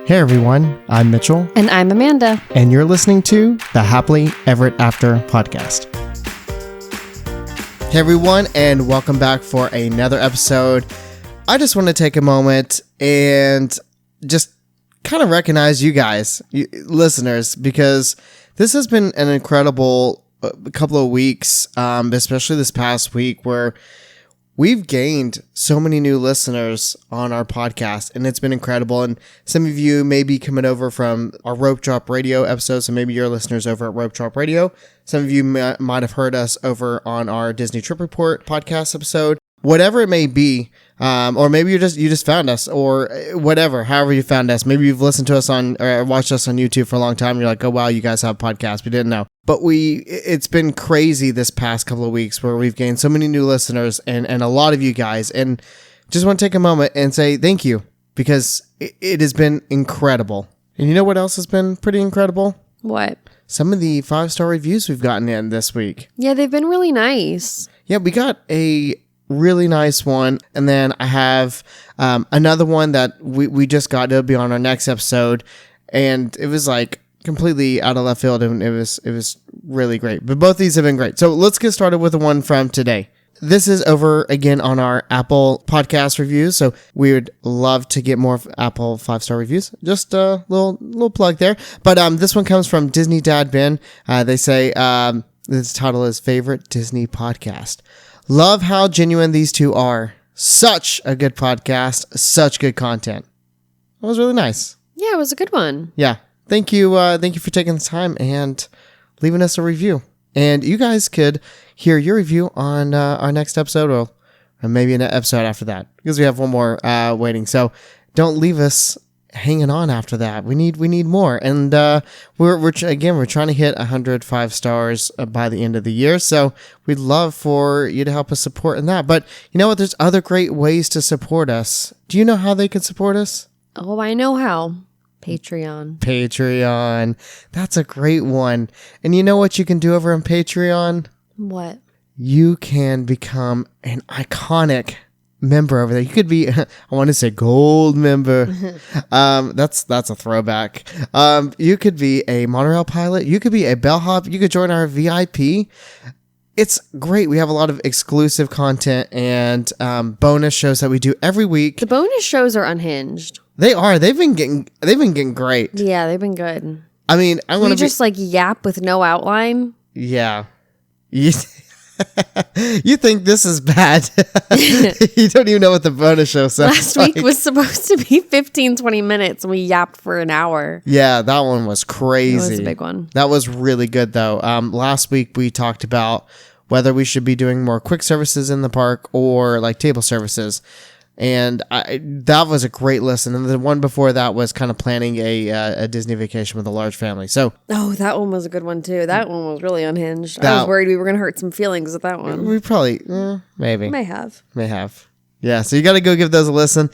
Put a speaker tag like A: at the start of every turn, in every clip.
A: Hey everyone, I'm Mitchell.
B: And I'm Amanda.
A: And you're listening to the Happily Ever After podcast. Hey everyone, and welcome back for another episode. I just want to take a moment and just kind of recognize you guys, listeners, because this has been an incredible couple of weeks, especially this past week, where we've gained so many new listeners on our podcast, and it's been incredible. And some of you may be coming over from our Rope Drop Radio episode, so maybe you're listeners over at Rope Drop Radio. Some of you might have heard us over on our Disney Trip Report podcast episode. Whatever it may be, or maybe you just found us, or whatever, however you found us. Maybe you've listened to us on or watched us on YouTube for a long time. And you're like, oh wow, you guys have a podcast. We didn't know. But it's been crazy this past couple of weeks where we've gained so many new listeners and a lot of you guys. And just want to take a moment and say thank you, because it has been incredible. And you know what else has been pretty incredible?
B: What?
A: Some of the 5-star reviews we've gotten in this week.
B: Yeah, they've been really nice.
A: Yeah, we got a really nice one, and then I have another one that we just got. It'll be on our next episode, and it was like completely out of left field, and it was really great. But both these have been great. So let's get started with the one from today. This is over again on our Apple podcast reviews, so we would love to get more Apple 5-star reviews. Just a little plug there. But this one comes from Disney Dad Ben. They say this title is Favorite Disney Podcast. Love how genuine these two are. Such a good podcast. Such good content. That was really nice.
B: Yeah, it was a good one.
A: Yeah. Thank you for taking the time and leaving us a review. And you guys could hear your review on our next episode, or maybe an episode after that, because we have one more waiting. So don't leave us hanging on after that. We need more, and we're trying to hit 105 stars by the end of the year, so we'd love for you to help us support in that. But you know what, there's other great ways to support us. Do you know how they can support us?
B: Oh, I know how. Patreon. That's a great one. And you know what you can do over on Patreon? What? You
A: can become an iconic member over there. You could be, I want to say gold member. That's a throwback. You could be a monorail pilot. You could be a bellhop. You could join our VIP. It's great. We have a lot of exclusive content and bonus shows that we do every week.
B: The bonus shows are unhinged.
A: They are. They've been getting great.
B: Yeah, they've been good.
A: I mean,
B: just like yap with no outline.
A: Yeah. You think this is bad. You don't even know what the bonus show sounds
B: Last week was supposed to be 15-20 minutes, and we yapped for an hour.
A: Yeah, that one was crazy.
B: That was a big one.
A: That was really good, though. Last week we talked about whether we should be doing more quick services in the park or like table services. And that was a great listen. And the one before that was kind of planning a Disney vacation with a large family. So,
B: oh, that one was a good one too. That one was really unhinged. I was worried we were going to hurt some feelings with that one.
A: We probably, maybe.
B: May have.
A: Yeah, so you got to go give those a listen.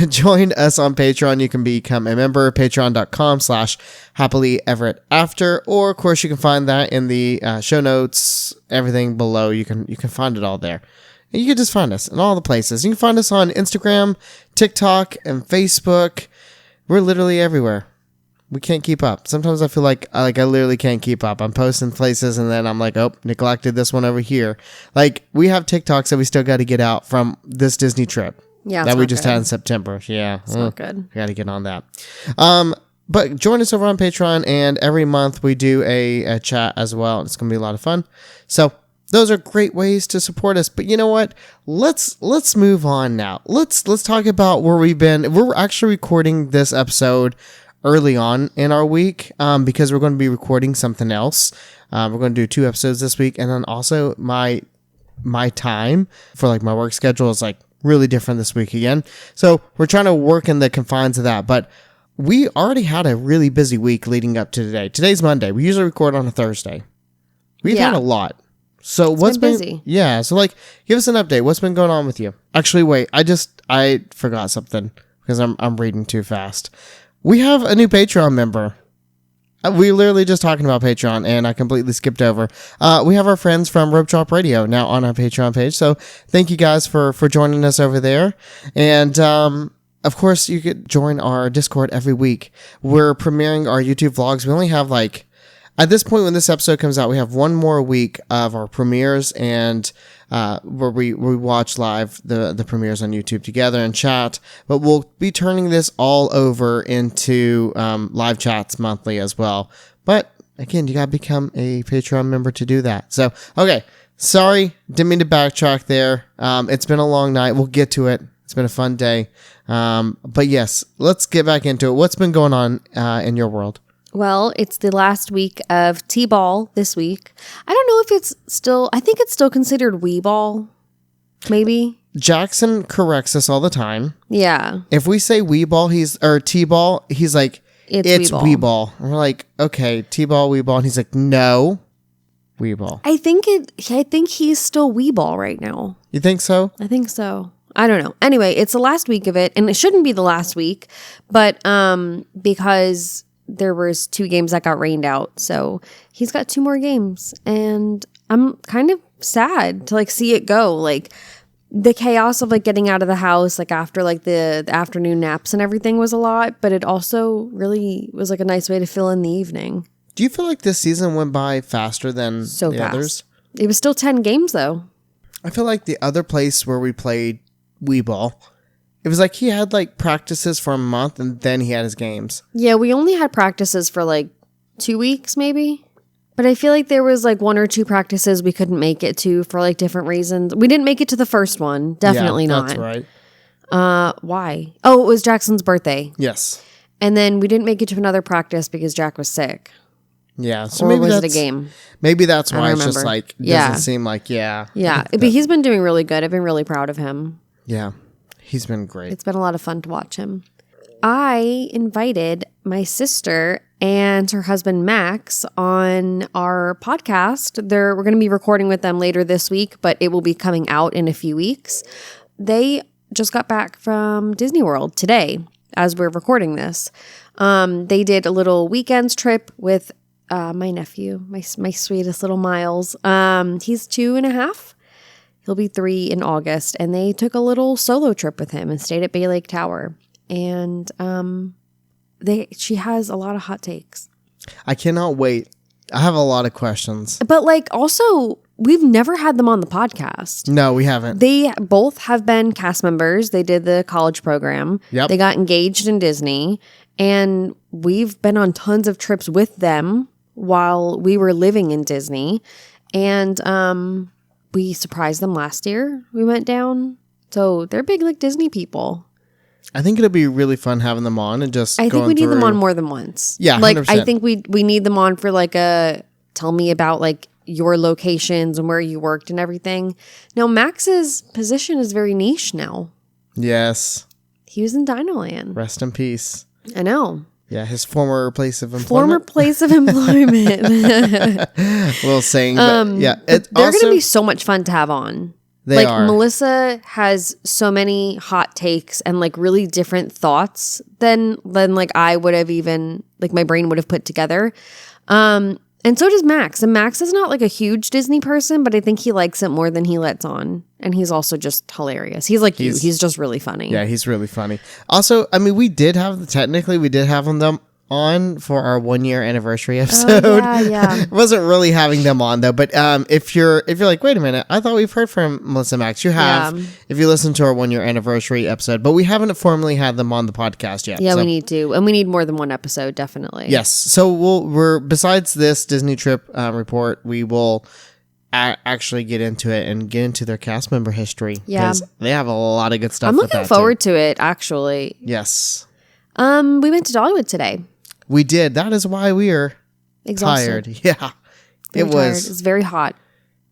A: Join us on Patreon. You can become a member, patreon.com/happilyeverafter. Or, of course, you can find that in the show notes, everything below. You can find it all there. You can just find us in all the places. You can find us on Instagram, TikTok, and Facebook. We're literally everywhere. We can't keep up. Sometimes I feel like I literally can't keep up. I'm posting places and then I'm like, oh, neglected this one over here. Like, we have TikToks that we still got to get out from this Disney trip.
B: Yeah,
A: that we just had in September. Yeah.
B: It's not good.
A: I got to get on that. But join us over on Patreon, and every month we do a chat as well. It's going to be a lot of fun. So, those are great ways to support us. But you know what? Let's move on now. Let's talk about where we've been. We're actually recording this episode early on in our week because we're going to be recording something else. We're going to do 2 episodes this week, and then also my time for like my work schedule is like really different this week again. So we're trying to work in the confines of that. But we already had a really busy week leading up to today. Today's Monday. We usually record on a Thursday. We've had a lot. So what's been busy? Yeah. So like, give us an update. What's been going on with you? Actually, wait. I forgot something because I'm reading too fast. We have a new Patreon member. We literally just talking about Patreon, and I completely skipped over. We have our friends from Rope Drop Radio now on our Patreon page. So thank you guys for joining us over there. And of course, you could join our Discord every week. We're premiering our YouTube vlogs. We only have at this point when this episode comes out, we have one more week of our premieres and where we watch live the premieres on YouTube together and chat. But we'll be turning this all over into live chats monthly as well. But again, you got to become a Patreon member to do that. So, okay. Sorry, didn't mean to backtrack there. It's been a long night. We'll get to it. It's been a fun day. But yes, let's get back into it. What's been going on in your world?
B: Well, it's the last week of T-ball this week. I don't know if it's still, I think it's still considered Wii ball, maybe.
A: Jackson corrects us all the time.
B: Yeah.
A: If we say Wii ball, or T-ball, he's like, it's Wii ball. And we're like, okay, T-ball, Wii ball. And he's like, no. Wii ball.
B: I think he's still Wii ball right now.
A: You think so?
B: I think so. I don't know. Anyway, it's the last week of it, and it shouldn't be the last week, but because there was 2 games that got rained out, so he's got 2 more games, and I'm kind of sad to see it go. The chaos of getting out of the house after the afternoon naps and everything was a lot, but it also really was a nice way to fill in the evening.
A: Do you feel like this season went by faster than the others?
B: It was still 10 games, though.
A: I feel like the other place where we played Wii Ball, it was he had practices for a month and then he had his games.
B: Yeah, we only had practices for 2 weeks, maybe. But I feel like there was 1 or 2 practices we couldn't make it to for different reasons. We didn't make it to the first one. Definitely not.
A: That's right.
B: Why? Oh, it was Jackson's birthday.
A: Yes.
B: And then we didn't make it to another practice because Jack was sick.
A: Yeah, so
B: or
A: maybe
B: was it a game?
A: Maybe that's why it's just doesn't seem
B: Yeah, but he's been doing really good. I've been really proud of him.
A: Yeah, he's been great.
B: It's been a lot of fun to watch him. I invited my sister and her husband Max on our podcast. We're going to be recording with them later this week, but it will be coming out in a few weeks. They just got back from Disney World today as we're recording this. They did a little weekends trip with my nephew, my sweetest little Miles. He's 2.5. He'll be 3 in August. And they took a little solo trip with him and stayed at Bay Lake Tower. And she has a lot of hot takes.
A: I cannot wait. I have a lot of questions.
B: But also, we've never had them on the podcast.
A: No, we haven't.
B: They both have been cast members. They did the college program.
A: Yep.
B: They got engaged in Disney. And we've been on tons of trips with them while we were living in Disney. And we surprised them last year. We went down. So they're big Disney people.
A: I think it'll be really fun having them on and just
B: I think we need them on more than once.
A: Yeah, 100%.
B: I think we need them on for a tell me about your locations and where you worked and everything. Now Max's position is very niche now.
A: Yes.
B: He was in Dinoland.
A: Rest in peace.
B: I know.
A: Yeah, his former place of employment.
B: Former place of employment.
A: Little saying, but yeah.
B: They're going to be so much fun to have on.
A: They are.
B: Melissa has so many hot takes and really different thoughts than I would have even my brain would have put together. And so does Max. And Max is not a huge Disney person, but I think he likes it more than he lets on. And he's also just hilarious. He's like you. He's just really funny.
A: Yeah, he's really funny. Also, I mean, we did have them on for our 1-year anniversary episode.
B: Yeah.
A: Wasn't really having them on though, but if you're like, wait a minute, I thought we've heard from Melissa and Max. You have, if you listen to our 1-year anniversary episode, but we haven't formally had them on the podcast yet.
B: Yeah, so. We need to, and we need more than one episode, definitely.
A: Yes, so we're besides this Disney trip report, we will actually get into it and get into their cast member history.
B: Yeah,
A: they have a lot of good stuff.
B: I'm looking forward to it. Actually,
A: yes.
B: We went to Dollywood today.
A: We did. That is why we are
B: exhausted.
A: Tired. Yeah.
B: It was. It's very hot.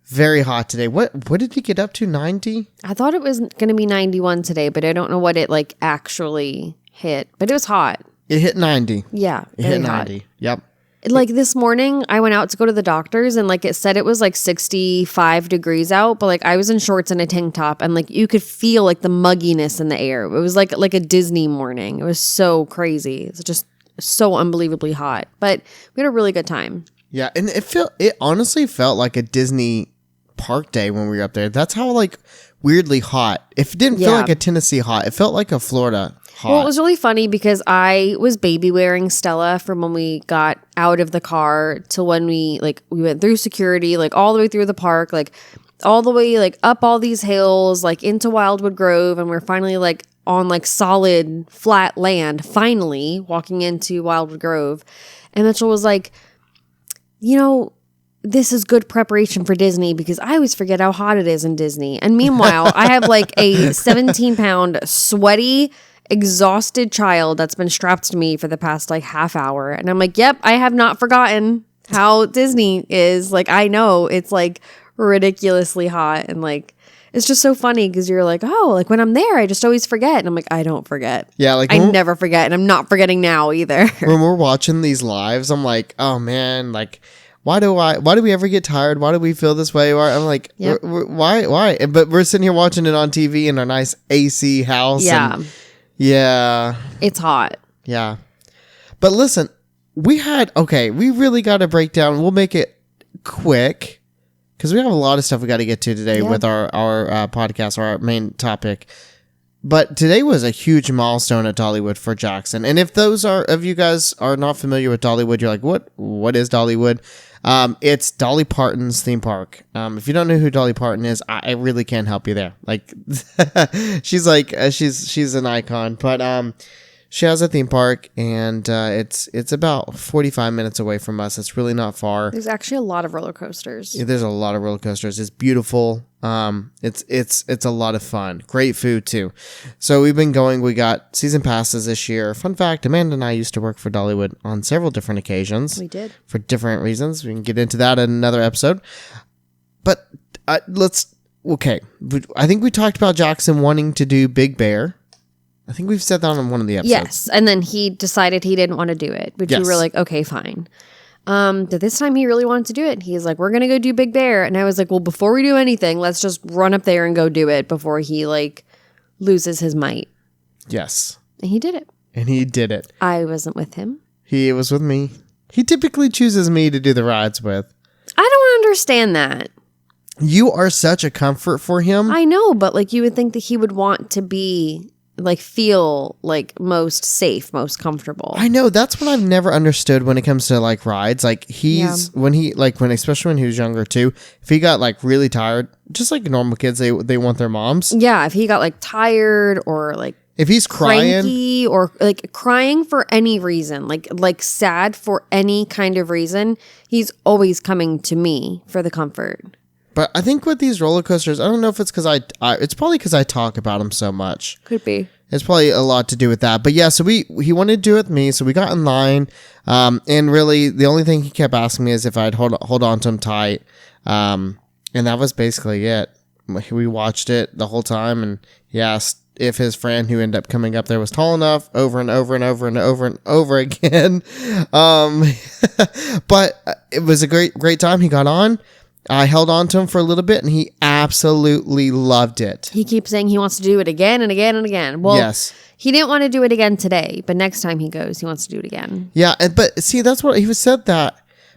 A: Very hot today. What did it get up to? 90?
B: I thought it was going to be 91 today, but I don't know what it actually hit. But it was hot.
A: It hit 90.
B: Yeah.
A: It hit 90. Hot. Yep.
B: This morning, I went out to go to the doctor's and it said it was 65 degrees out, but I was in shorts and a tank top and you could feel the mugginess in the air. It was like a Disney morning. It was so crazy. It's just so unbelievably hot, but we had a really good time.
A: Yeah, and it honestly felt like a Disney park day when we were up there. That's how weirdly hot. It didn't feel like a Tennessee hot. It felt like a Florida hot.
B: Well, it was really funny because I was baby wearing Stella from when we got out of the car till when we went through security, like all the way through the park, like all the way like up all these hills, like into Wildwood Grove, and we're finally like on like solid flat land, finally walking into Wildwood Grove. And Mitchell was like, this is good preparation for Disney because I always forget how hot it is in Disney. And meanwhile, I have like a 17-pound sweaty, exhausted child that's been strapped to me for the past like half hour. And I'm like, yep, I have not forgotten how Disney is. Like, I know it's like ridiculously hot. And like, it's just so funny because you're like, oh, like when I'm there, I just always forget. And I'm like, I don't forget.
A: Yeah, like
B: I never forget. And I'm not forgetting now either.
A: When we're watching these lives, I'm like, oh man, like, why do we ever get tired? Why do we feel this way? I'm like,
B: Yep.
A: why? But we're sitting here watching it on TV in our nice AC house.
B: Yeah.
A: And yeah.
B: It's hot.
A: Yeah. But listen, we really got to break down. We'll make it quick because we have a lot of stuff we got to get to today with our podcast, or our main topic. But today was a huge milestone at Dollywood for Jackson. And if those of you guys are not familiar with Dollywood, you're like, what is Dollywood? It's Dolly Parton's theme park. If you don't know who Dolly Parton is, I really can't help you there. Like, she's like, she's an icon, but, she has a theme park, and, it's about 45 minutes away from us. It's really not far.
B: There's actually a lot of roller coasters.
A: Yeah, there's a lot of roller coasters. It's beautiful. It's a lot of fun. Great food too. So we've been going. We got season passes this year. Fun fact: Amanda and I used to work for Dollywood on several different occasions.
B: We did,
A: for different reasons. We can get into that in another episode. But okay. I think we talked about Jackson wanting to do Big Bear. I think we've said that on one of the episodes.
B: Yes, and then he decided he didn't want to do it, which we were like, okay, fine. But this time he really wanted to do it. He's like, we're going to go do Big Bear. And I was like, well, before we do anything, let's just run up there and go do it before he like loses his might.
A: Yes.
B: And he did it. I wasn't with him.
A: He was with me. He typically chooses me to do the rides with.
B: I don't understand that.
A: You are such a comfort for him.
B: I know, but like you would think that he would want to be like feel like most safe, most comfortable.
A: I know, that's what I've never understood when it comes to like rides. Like especially when he was younger too, if he got like really tired, just like normal kids, they want their moms.
B: Yeah, if he got like tired or like
A: if he's crying
B: cranky or like crying for any reason, like sad for any kind of reason, he's always coming to me for the comfort.
A: But I think with these roller coasters, I don't know if it's because it's probably because I talk about them so much.
B: Could be.
A: It's probably a lot to do with that. But yeah, so he wanted to do it with me, so we got in line. And really, the only thing he kept asking me is if I'd hold on to him tight. And that was basically it. We watched it the whole time, and he asked if his friend who ended up coming up there was tall enough, over and over and over and over and over again. But it was a great time. He got on. I held on to him for a little bit, and he absolutely loved it.
B: He keeps saying he wants to do it again and again and again. Well, yes. He didn't want to do it again today, but next time he goes, he wants to do it again.
A: Yeah, but see, that's what he said that.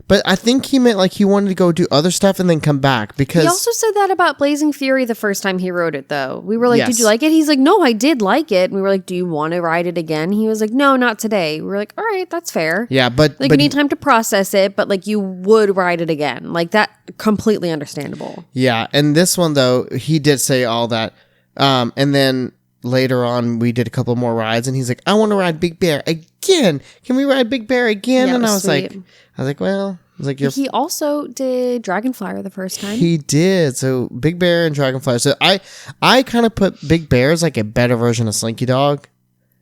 A: But I think he meant like he wanted to go do other stuff and then come back because...
B: He also said that about Blazing Fury the first time he rode it, though. We were like, Did you like it? He's like, no, I did like it. And we were like, do you want to ride it again? He was like, no, not today. We were like, all right, that's fair.
A: Yeah, but...
B: Like, you need time to process it, but like you would ride it again. Like that, completely understandable.
A: Yeah, and this one, though, he did say all that. And then later on, we did a couple more rides, and he's like, I want to ride Big Bear again. Can we ride Big Bear again?
B: Yeah,
A: and I was like, well... Like
B: he also did Dragonflyer the first time.
A: He did. So Big Bear and Dragonfly. So I kind of put Big Bear as like a better version of Slinky Dog.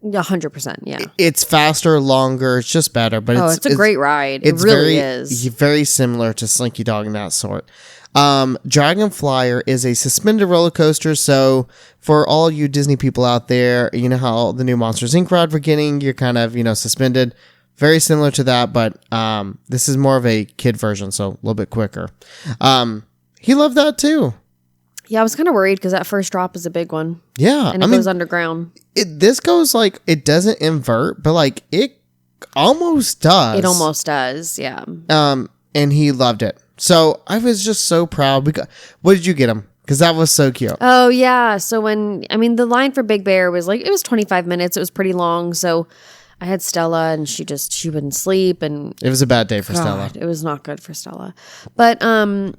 B: 100%. Yeah.
A: It's faster, longer. It's just better. But
B: it's a great ride. It really is.
A: Very similar to Slinky Dog in that sort. Dragonflyer is a suspended roller coaster. So for all you Disney people out there, you know how the new Monsters Inc. ride we're getting, you're kind of, suspended. Very similar to that, but this is more of a kid version, so a little bit quicker. He loved that too.
B: Yeah, I was kind of worried because that first drop is a big one.
A: Yeah.
B: And it goes underground.
A: This goes like, it doesn't invert, but like it almost does.
B: It almost does, yeah.
A: And he loved it. So I was just so proud. What did you get him? because that was so cute.
B: Oh, yeah. So the line for Big Bear was it was 25 minutes. It was pretty long. So I had Stella and she wouldn't sleep. And
A: It was a bad day for Stella.
B: it was not good for Stella. But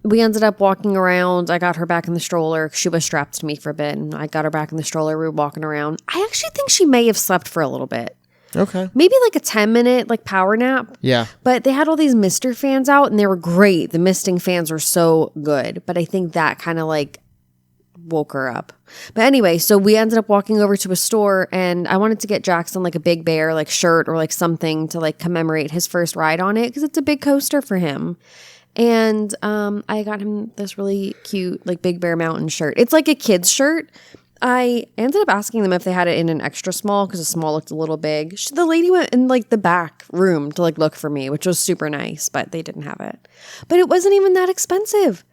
B: we ended up walking around. I got her back in the stroller. She was strapped to me for a bit. And I got her back in the stroller. We were walking around. I actually think she may have slept for a little bit.
A: Okay.
B: Maybe a 10-minute power nap.
A: Yeah.
B: But they had all these mister fans out and they were great. The misting fans were so good. But I think that kind of woke her up. But anyway, so we ended up walking over to a store and I wanted to get Jackson a Big Bear shirt or something to commemorate his first ride on it because it's a big coaster for him. And I got him this really cute Big Bear Mountain shirt. It's a kid's shirt. I ended up asking them if they had it in an extra small because a small looked a little big. The lady went in the back room to look for me, which was super nice, but they didn't have it. But it wasn't even that expensive.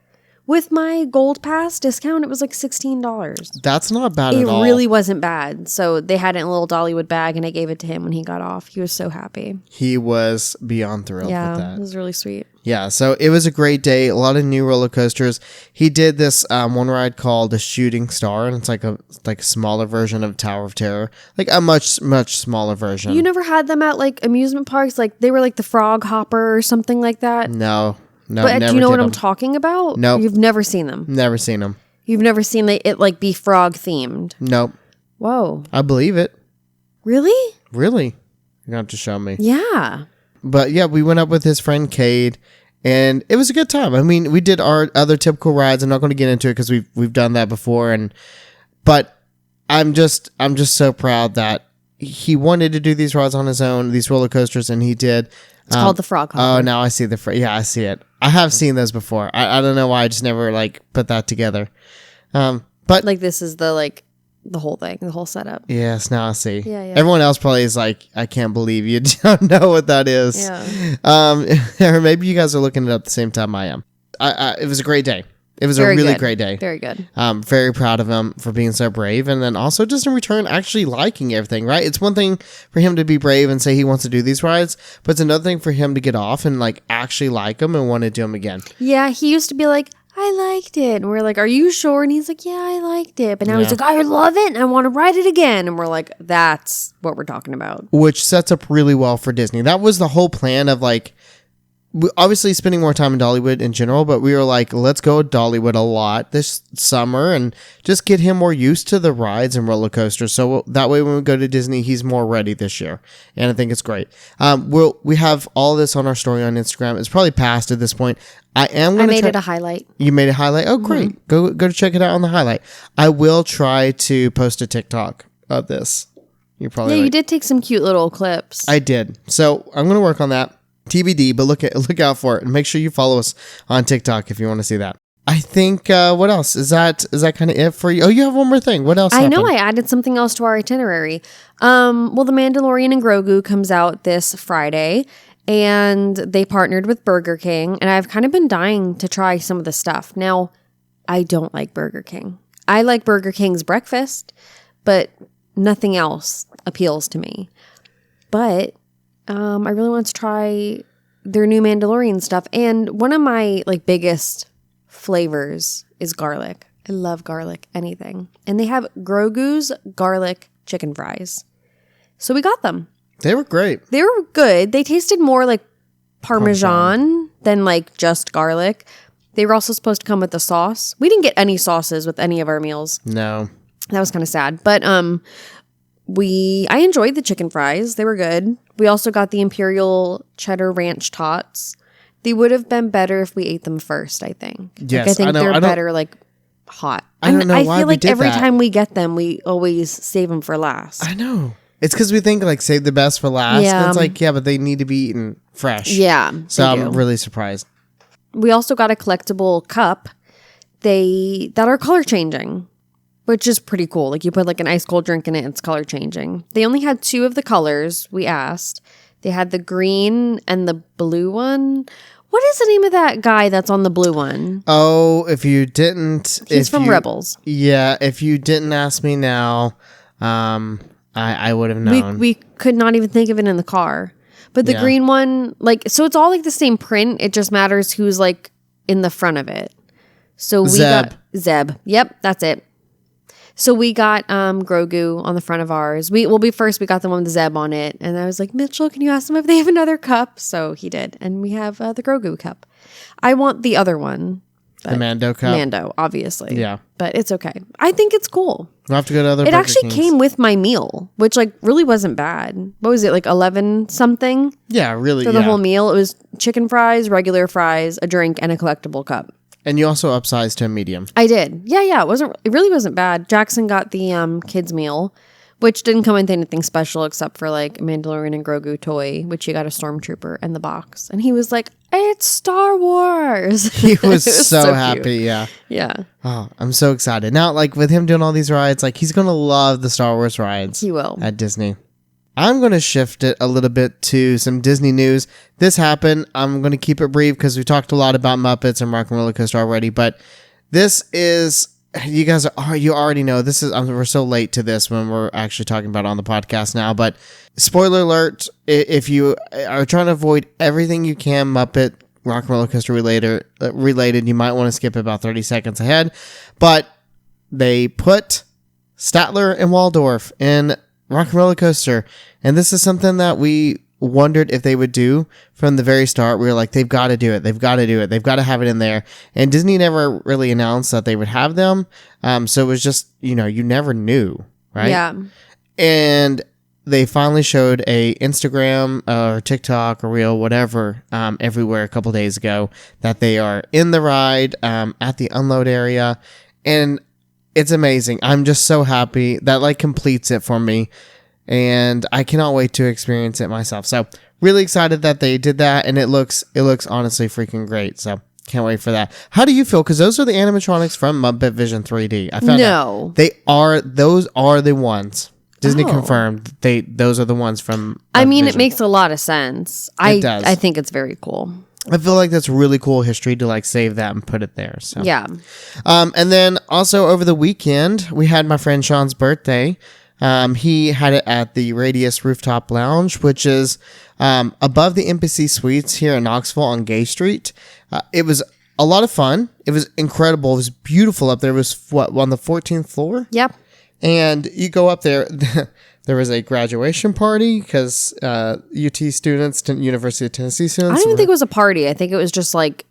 B: With my Gold Pass discount, it was $16.
A: That's not bad at all.
B: It really wasn't bad. So they had it in a little Dollywood bag and I gave it to him when he got off. He was so happy.
A: He was beyond thrilled with
B: Yeah,
A: that.
B: it was really sweet.
A: Yeah, so it was a great day. A lot of new roller coasters. He did this one ride called the Shooting Star, and it's a smaller version of Tower of Terror, a much smaller version.
B: You never had them at amusement parks? They were the Frog Hopper or something like that?
A: No,
B: but
A: never
B: do you know
A: did
B: what I'm
A: them.
B: talking about?
A: Nope.
B: You've never seen them.
A: Never seen them.
B: You've never seen it be frog themed.
A: Nope.
B: Whoa.
A: I believe it.
B: Really?
A: Really? You're gonna have to show me.
B: Yeah.
A: But yeah, we went up with his friend Cade, and it was a good time. I mean, we did our other typical rides. I'm not going to get into it because we've done that before, but I'm just so proud that he wanted to do these rides on his own, these roller coasters, and he did.
B: It's called the Frog Hopper.
A: Oh, now I see yeah, I see it. I have seen those before. I don't know why I just never put that together. But
B: this is the whole thing, the whole setup.
A: yes, now I see.
B: Yeah.
A: Everyone else probably is I can't believe you don't know what that is.
B: Yeah.
A: Or maybe you guys are looking it up at the same time I am. It was a great day. It was
B: Very
A: a really
B: good.
A: great day.
B: Very good.
A: Very proud of him for being so brave, and then also just in return actually liking everything, right? It's one thing for him to be brave and say he wants to do these rides, but it's another thing for him to get off and actually like them and want to do them again.
B: Yeah, he used to be I liked it. And we're are you sure? And he's yeah, I liked it. But now he's I love it and I want to ride it again. And we're that's what we're talking about.
A: Which sets up really well for Disney. That was the whole plan of obviously spending more time in Dollywood in general, but we were let's go to Dollywood a lot this summer and just get him more used to the rides and roller coasters. So that way when we go to Disney, he's more ready this year. And I think it's great. We have all this on our story on Instagram. It's probably past at this point. I made
B: it a highlight.
A: You made a highlight? Oh, great. Mm-hmm. Go to check it out on the highlight. I will try to post a TikTok of this. You're probably
B: you did take some cute little clips.
A: I did. So I'm going to work on that. TBD, but look out for it and make sure you follow us on TikTok if you want to see that. I think what else is that kind of it for you? Oh, you have one more thing. What else?
B: I know I added something else to our itinerary. Well, The Mandalorian and Grogu comes out this Friday, and they partnered with Burger King, and I've kind of been dying to try some of the stuff. Now, I don't like Burger King. I like Burger King's breakfast, but nothing else appeals to me. But I really want to try their new Mandalorian stuff. And one of my biggest flavors is garlic. I love garlic, anything. And they have Grogu's garlic chicken fries. So we got them.
A: They were great.
B: They were good. They tasted more like Parmesan than just garlic. They were also supposed to come with the sauce. We didn't get any sauces with any of our meals.
A: No.
B: That was kind of sad. But I enjoyed the chicken fries. They were good. We also got the Imperial Cheddar Ranch Tots. They would have been better if we ate them first, I think.
A: Yes,
B: I think they're better hot.
A: I don't know why
B: feel
A: we did
B: every
A: that.
B: time we get them, we always save them for last.
A: I know. It's because we think save the best for last.
B: Yeah.
A: And it's but they need to be eaten fresh.
B: Yeah.
A: So I'm really surprised.
B: We also got a collectible cup. That are color changing, which is pretty cool. You put an ice cold drink in it, it's color changing. They only had 2 of the colors we asked. They had the green and the blue one. What is the name of that guy that's on the blue one?
A: Oh, if you didn't...
B: He's from Rebels.
A: Yeah, if you didn't ask me now, I would have known.
B: We could not even think of it in the car. But the green one, so it's all the same print. It just matters who's in the front of it. So we
A: Zeb.
B: got Zeb. Yep, that's it. So we got Grogu on the front of ours. We got the one with the Zeb on it. And I was like, Mitchell, can you ask them if they have another cup? So he did. And we have the Grogu cup. I want the other one.
A: The Mando cup.
B: Mando, obviously.
A: Yeah.
B: But it's okay. I think it's cool.
A: We'll have to go to other
B: It
A: Burger
B: actually
A: Kings.
B: came with my meal, which like really wasn't bad. What was it, like 11 something
A: Yeah, really.
B: for the whole meal? It was chicken fries, regular fries, a drink, and a collectible cup.
A: And you also upsized to a medium.
B: I did. Yeah. It really wasn't bad. Jackson got the kids meal, which didn't come with anything special except for like a Mandalorian and Grogu toy, which he got a stormtrooper in the box. And he was like, "It's Star Wars."
A: He was,
B: It
A: so happy.
B: cute.
A: Yeah.
B: Yeah.
A: Oh, I'm so excited. Now, like with him doing all these rides, like he's going to love the Star Wars rides.
B: He will.
A: At Disney. I'm going to shift it a little bit to some Disney news. This happened. I'm going to keep it brief because we talked a lot about Muppets and Rock and Roller Coaster already. But this is, you guys are, you already know this is, we're so late to this when we're actually talking about it on the podcast now. But spoiler alert, if you are trying to avoid everything you can Muppet, Rock and Roller Coaster related, you might want to skip about 30 seconds ahead. But they put Statler and Waldorf in Rock and Roller Coaster. And this is something that we wondered if they would do from the very start. We were like, they've got to do it. They've got to do it. They've got to have it in there. And Disney never really announced that they would have them. So it was just, you never knew, right?
B: Yeah.
A: And they finally showed a Instagram or TikTok or Reel, whatever, everywhere a couple days ago that they are in the ride at the unload area. And it's amazing. I'm just so happy that like completes it for me. And I cannot wait to experience it myself. So really excited that they did that. And it looks honestly freaking great. So can't wait for that. How do you feel? Because those are the animatronics from Muppet Vision 3D. I found out those are the ones. Disney confirmed those are the ones from
B: I mean,
A: Vision.
B: it makes a lot of sense.
A: It does.
B: I think it's very cool.
A: I feel like that's really cool history to like save that and put it there. So
B: Yeah.
A: And then also over the weekend, we had my friend Sean's birthday. He had it at the Radius Rooftop Lounge, which is above the Embassy Suites here in Knoxville on Gay Street. It was a lot of fun. It was incredible. It was beautiful up there. It was on the 14th floor?
B: Yep.
A: And you go up there. There was a graduation party because UT students, University of Tennessee
B: I
A: students.
B: don't even think it was a party. I think it was just like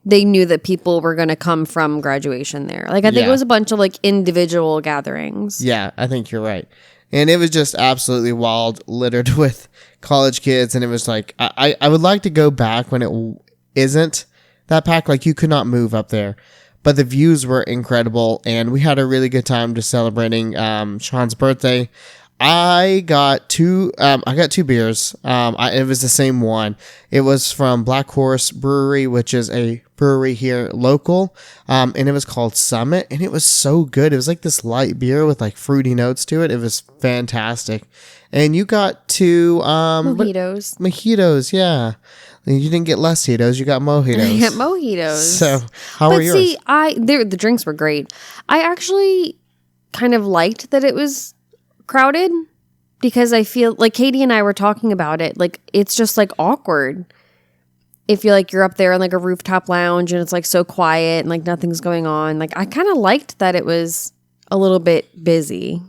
B: they knew that people were going to come from graduation there. Like I think it was a bunch of like individual gatherings.
A: Yeah, I think you're right. And it was just absolutely wild, littered with college kids. And it was like, I would like to go back when it isn't that packed. Like you could not move up there. But the views were incredible. And we had a really good time just celebrating Sean's birthday. I got two beers. It was the same one. It was from Black Horse Brewery, which is a brewery here local. And it was called Summit, and it was so good. It was like this light beer with like fruity notes to it. It was fantastic. And you got two
B: Mojitos.
A: Mojitos, yeah. You didn't get Lessitos, you got mojitos.
B: I got mojitos.
A: So how were yours?
B: See, the drinks were great. I actually kind of liked that it was crowded because I feel like Katie and I were talking about it. Like it's just like awkward if you're up there in like a rooftop lounge and it's like so quiet and like nothing's going on. Like I kind of liked that it was a little bit busy.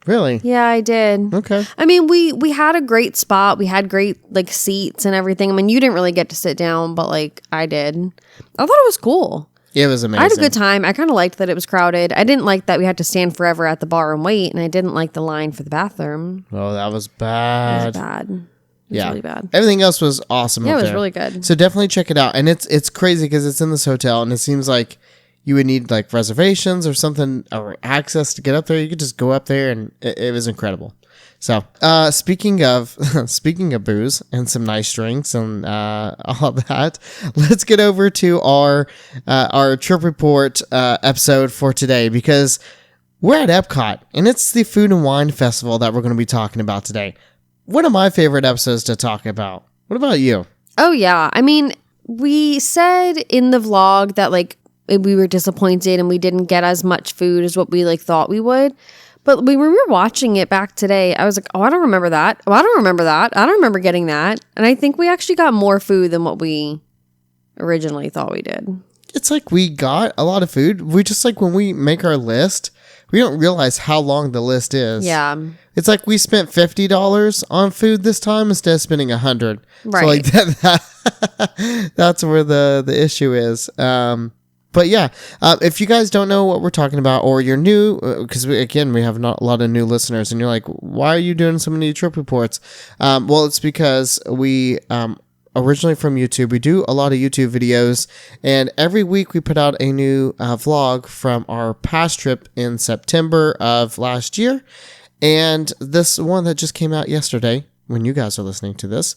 A: Really?
B: Yeah, I did.
A: Okay.
B: I mean, we had a great spot. We had great like seats and everything. I mean, you didn't really get to sit down, but like I did. I thought it was cool.
A: It was amazing.
B: I had a good time. I kind of liked that it was crowded. I didn't like that we had to stand forever at the bar and wait, and I didn't like the line for the bathroom.
A: Oh, that was bad.
B: It was bad. It was really bad.
A: Everything else was awesome.
B: Yeah,
A: up
B: it was
A: there.
B: really good.
A: So definitely check it out. And it's crazy because it's in this hotel, and it seems like you would need like reservations or something or access to get up there. You could just go up there, and it was incredible. So, speaking of booze and some nice drinks and all that, let's get over to our trip report episode for today because we're at Epcot and it's the Food and Wine Festival that we're going to be talking about today. One of my favorite episodes to talk about. What about you?
B: Oh yeah, I mean, we said in the vlog that like we were disappointed and we didn't get as much food as what we like thought we would. But when we were watching it back today, I was like, oh, I don't remember that. Oh, I don't remember that. I don't remember getting that. And I think we actually got more food than what we originally thought we did.
A: it's like we got a lot of food. We just like when we make our list, we don't realize how long the list is.
B: Yeah.
A: It's like we spent $50 on food this time instead of spending $100.
B: Right.
A: So like that's where the issue is. But yeah, if you guys don't know what we're talking about, or you're new, because we have not a lot of new listeners, and you're like, why are you doing so many trip reports? Well, it's because we originally from YouTube. We do a lot of YouTube videos, and every week we put out a new vlog from our past trip in September of last year. And this one that just came out yesterday, when you guys are listening to this,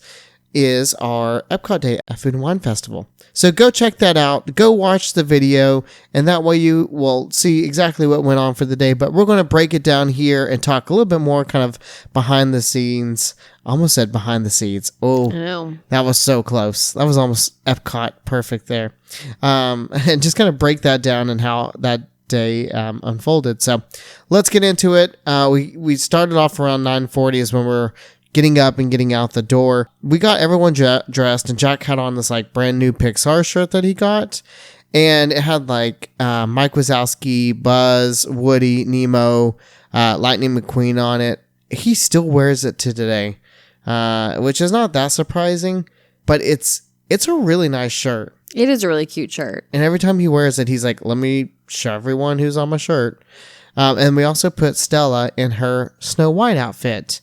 A: is our Epcot Day at Food and Wine Festival. So go check that out. Go watch the video, and that way you will see exactly what went on for the day. But we're going to break it down here and talk a little bit more kind of behind the scenes. I almost said behind the scenes. Oh,
B: I know.
A: That was so close. That was almost Epcot perfect there. And just kind of break that down and how that day unfolded. So let's get into it. We started off around 9:40 is when we're getting up and getting out the door. We got everyone dressed, and Jack had on this like brand new Pixar shirt that he got, and it had like Mike Wazowski, Buzz, Woody, Nemo, Lightning McQueen on it. He still wears it to today, which is not that surprising, but it's a really nice shirt.
B: It is a really cute shirt.
A: And every time he wears it, he's like, let me show everyone who's on my shirt. And we also put Stella in her Snow White outfit.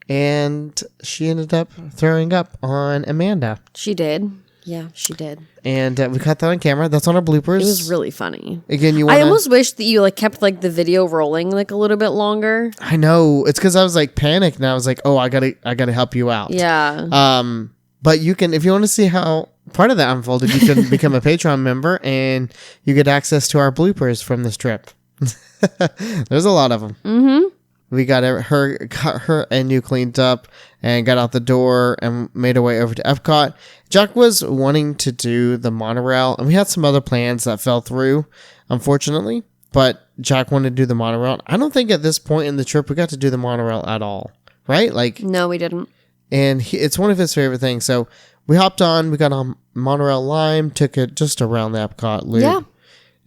A: And she ended up throwing up on Amanda.
B: She did. Yeah, she did.
A: And we caught that on camera. That's on our bloopers.
B: It was really funny.
A: Again,
B: I almost wish that you like kept like the video rolling like a little bit longer.
A: I know. It's because I was like panicked, and I was like, oh, I gotta help you out.
B: Yeah.
A: But you can, if you want to see how part of that unfolded, you can become a Patreon member, and you get access to our bloopers from this trip. There's a lot of them.
B: Mm-hmm.
A: We got her and you cleaned up and got out the door and made our way over to Epcot. Jack was wanting to do the monorail, and we had some other plans that fell through, unfortunately. But Jack wanted to do the monorail. I don't think at this point in the trip we got to do the monorail at all, right? Like,
B: no, we didn't.
A: And it's one of his favorite things. So we hopped on. We got on monorail Lime, took it just around the Epcot loop.
B: Yeah.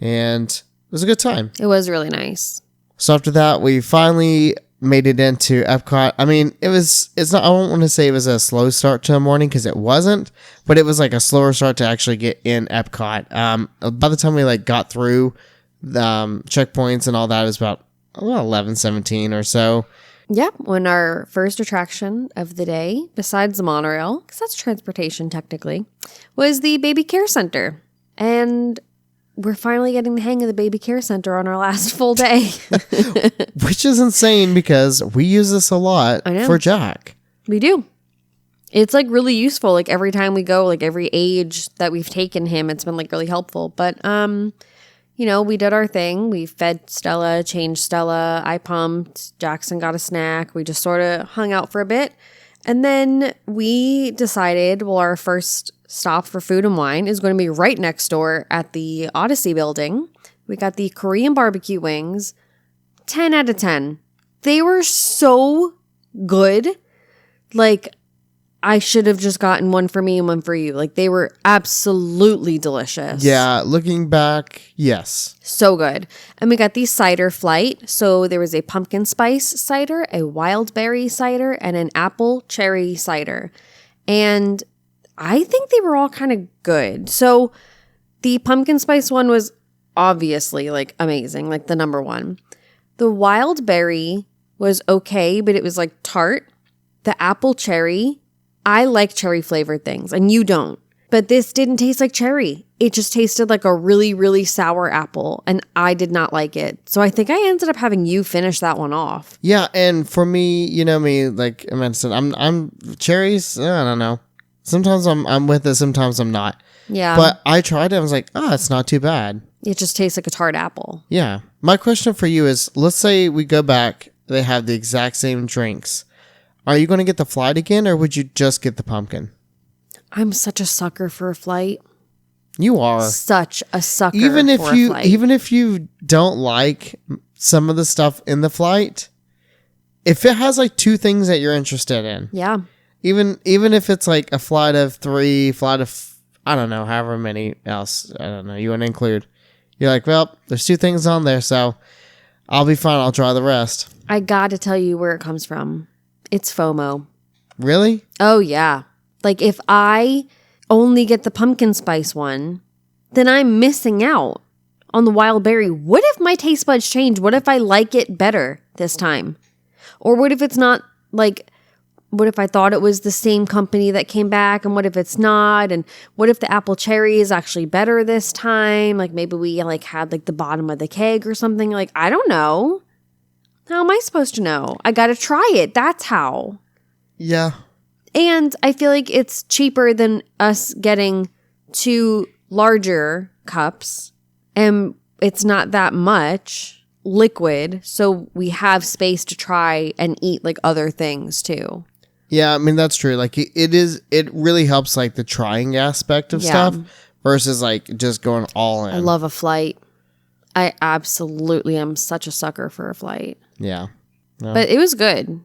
A: And it was a good time.
B: It was really nice.
A: So after that, we finally made it into Epcot. I mean, it's not, I don't want to say it was a slow start to the morning, because it wasn't, but it was like a slower start to actually get in Epcot. By the time we like got through the checkpoints and all that, it was about 11:17 or so.
B: Yep. When our first attraction of the day, besides the monorail, because that's transportation technically, was the baby care center. And we're finally getting the hang of the baby care center on our last full day.
A: Which is insane, because we use this a lot for Jack.
B: We do. It's like really useful. Like every time we go, like every age that we've taken him, it's been like really helpful. But, you know, we did our thing. We fed Stella, changed Stella. I pumped. Jackson got a snack. We just sort of hung out for a bit. And then we decided, well, our first stop for food and wine is going to be right next door at the Odyssey building. We got the Korean barbecue wings. 10 out of 10. They were so good. Like, I should have just gotten one for me and one for you. Like, they were absolutely delicious.
A: Yeah, looking back, yes.
B: So good. And we got the cider flight. So there was a pumpkin spice cider, a wild berry cider, and an apple cherry cider. And I think they were all kind of good. So the pumpkin spice one was obviously like amazing, like the number one. The wild berry was okay, but it was like tart. The apple cherry, I like cherry flavored things, and you don't. But this didn't taste like cherry. It just tasted like a really, really sour apple, and I did not like it. So I think I ended up having you finish that one off.
A: Yeah, and for me, you know me, like Amanda said, I'm cherries, I don't know. Sometimes I'm with it, sometimes I'm not.
B: Yeah.
A: But I tried it, I was like, oh, it's not too bad.
B: It just tastes like a tart apple.
A: Yeah. My question for you is, let's say we go back, they have the exact same drinks. Are you going to get the flight again, or would you just get the pumpkin?
B: I'm such a sucker for a flight.
A: You are.
B: Such a sucker
A: even if
B: for
A: you,
B: a flight.
A: Even if you don't like some of the stuff in the flight, if it has like two things that you're interested in.
B: Yeah.
A: Even if it's like a flight of 3, flight of I don't know, however many else, I don't know, you want to include. You're like, well, there's 2 things on there, so I'll be fine. I'll try the rest.
B: I got to tell you where it comes from. It's FOMO.
A: Really?
B: Oh, yeah. Like, if I only get the pumpkin spice one, then I'm missing out on the wild berry. What if my taste buds change? What if I like it better this time? Or what if it's not like, what if I thought it was the same company that came back, and what if it's not? And what if the apple cherry is actually better this time? Like, maybe we like had like the bottom of the keg or something. Like, I don't know. How am I supposed to know? I got to try it. That's how.
A: Yeah.
B: And I feel like it's cheaper than us getting 2 larger cups, and it's not that much liquid, so we have space to try and eat like other things too.
A: Yeah, I mean, that's true. Like, it really helps like the trying aspect of stuff versus like just going all in.
B: I love a flight. I absolutely am such a sucker for a flight.
A: Yeah. No.
B: But it was good.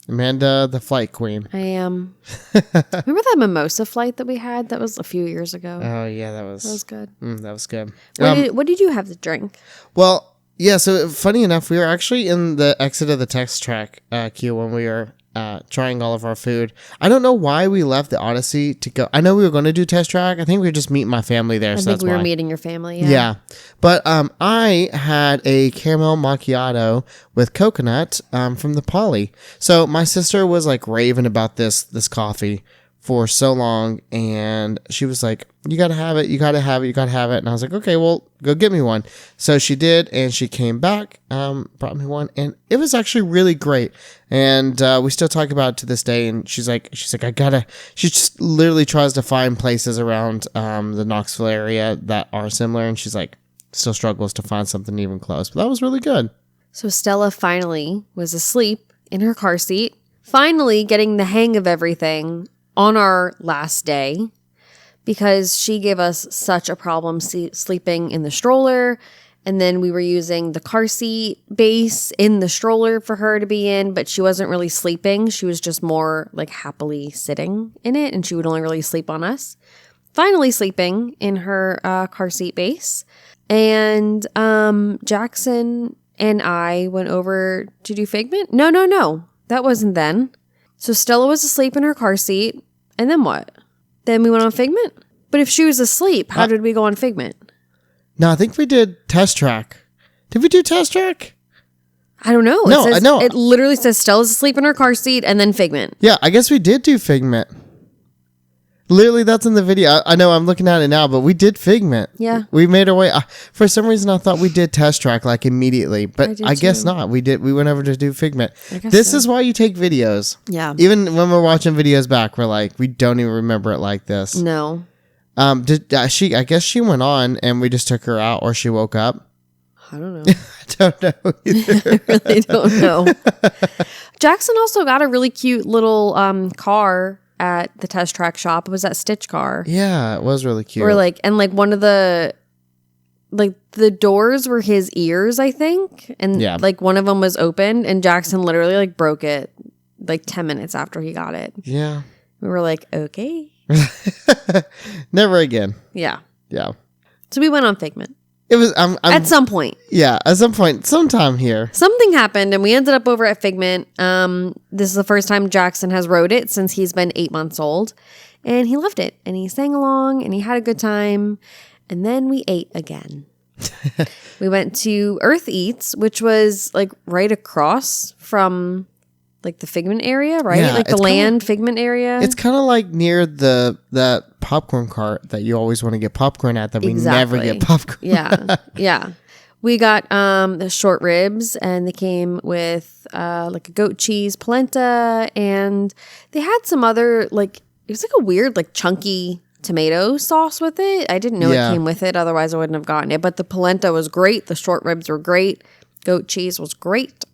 A: Amanda, the flight queen.
B: I am. Remember that mimosa flight that we had? That was a few years ago.
A: Oh, yeah, that was
B: good.
A: That was good.
B: What did you have to drink?
A: Well, yeah, so funny enough, we were actually in the exit of the text track queue when we were trying all of our food. I don't know why we left the Odyssey to go. I know we were going to do test track. I think we were just meeting my family there.
B: I think we were meeting your family.
A: Yeah. But I had a caramel macchiato with coconut from the Poly. So my sister was like raving about this coffee for so long, and she was like, you gotta have it, you gotta have it, you gotta have it. And I was like, okay, well, go get me one. So she did, and she came back, brought me one, and it was actually really great. And we still talk about it to this day. And she's like, she just literally tries to find places around the Knoxville area that are similar, and she's like, still struggles to find something even close. But that was really good.
B: So Stella finally was asleep in her car seat, finally getting the hang of everything on our last day, because she gave us such a problem sleeping in the stroller. And then we were using the car seat base in the stroller for her to be in, but she wasn't really sleeping. She was just more like happily sitting in it, and she would only really sleep on us. Finally sleeping in her car seat base. And Jackson and I went over to do Figment. No. That wasn't then. So Stella was asleep in her car seat. And then what? Then we went on Figment? But if she was asleep, how did we go on Figment?
A: No, I think we did test track. Did we do test track?
B: I don't know.
A: I know.
B: It literally says Stella's asleep in her car seat and then Figment.
A: Yeah, I guess we did do Figment. Literally, that's in the video. I know I'm looking at it now, but we did Figment.
B: Yeah.
A: We made our way. For some reason, I thought we did test track like immediately, but I guess not. We went over to do Figment. This is why you take videos.
B: Yeah.
A: Even when we're watching videos back, we're like, we don't even remember it like this.
B: No.
A: I guess she went on and we just took her out, or she woke up.
B: I don't know.
A: I don't know either.
B: I really don't know. Jackson also got a really cute little car at the test track shop. It was that Stitch car.
A: Yeah, it was really cute.
B: Or one of the doors were his ears, I think. And one of them was open, and Jackson literally broke it 10 minutes after he got it.
A: Yeah.
B: We were like, okay.
A: Never again.
B: Yeah.
A: Yeah.
B: So we went on Figment.
A: It was
B: at some point.
A: Yeah, at some point, sometime here.
B: Something happened, and we ended up over at Figment. This is the first time Jackson has rode it since he's been 8 months old, and he loved it. And he sang along, and he had a good time. And then we ate again. We went to Earth Eats, which was right across from the Figment area, right?
A: Yeah,
B: the land Figment area.
A: It's kind of near that popcorn cart that you always want to get popcorn at that we never get popcorn.
B: Yeah. We got the short ribs, and they came with a goat cheese polenta, and they had some other it was a weird chunky tomato sauce with it. I didn't know it came with it, otherwise I wouldn't have gotten it. But the polenta was great. The short ribs were great. Goat cheese was great.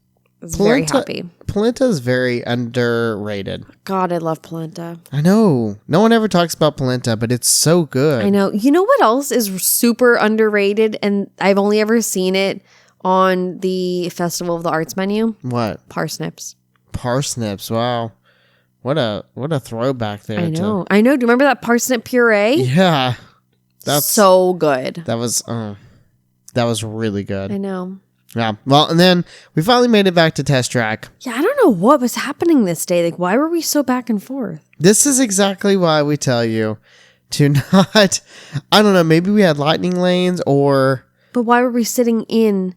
B: I was very happy.
A: Polenta is very underrated.
B: God, I love polenta.
A: I know. No one ever talks about polenta, but it's so good.
B: I know. You know what else is super underrated, and I've only ever seen it on the Festival of the Arts menu?
A: What?
B: Parsnips.
A: Parsnips. Wow. What a throwback there.
B: I know. Do you remember that parsnip puree?
A: Yeah. That's
B: so good.
A: That was really good.
B: I know.
A: Yeah. Well, and then we finally made it back to Test Track.
B: Yeah, I don't know what was happening this day. Like, why were we so back and forth?
A: This is exactly why we tell you to not, I don't know, maybe we had lightning lanes or...
B: But why were we sitting in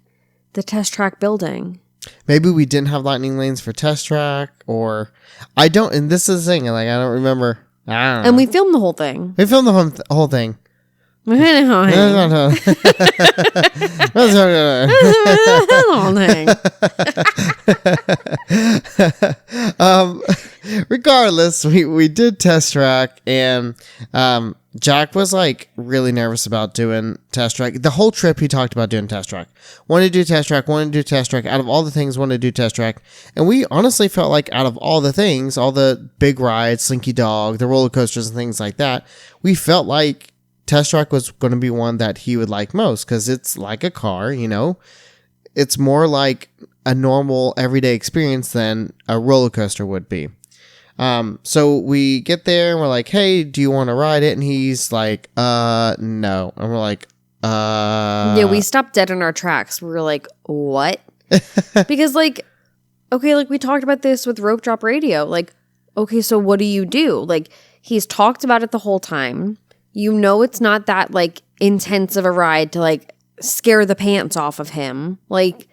B: the Test Track building?
A: Maybe we didn't have lightning lanes for Test Track or... I don't, and this is the thing, like, I don't remember. I don't know.
B: And we filmed the whole thing.
A: We filmed the whole thing.
B: The whole thing.
A: Regardless, we did Test Track, and Jack was like really nervous about doing Test Track. The whole trip he talked about doing Test Track. Wanted to do Test Track, wanted to do Test Track. Out of all the things, wanted to do Test Track. And we honestly felt like out of all the things, all the big rides, Slinky Dog, the roller coasters and things like that, we felt like Test Track was going to be one that he would like most because it's like a car, you know. It's more like a normal everyday experience than a roller coaster would be. So we get there and we're like, hey, do you want to ride it? And he's like, no. And we're like,
B: Yeah, we stopped dead in our tracks. We were like, what? Because like, okay, like we talked about this with Rope Drop Radio. Like, okay, so what do you do? Like, he's talked about it the whole time. You know it's not that, like, intense of a ride to, like, scare the pants off of him. Like,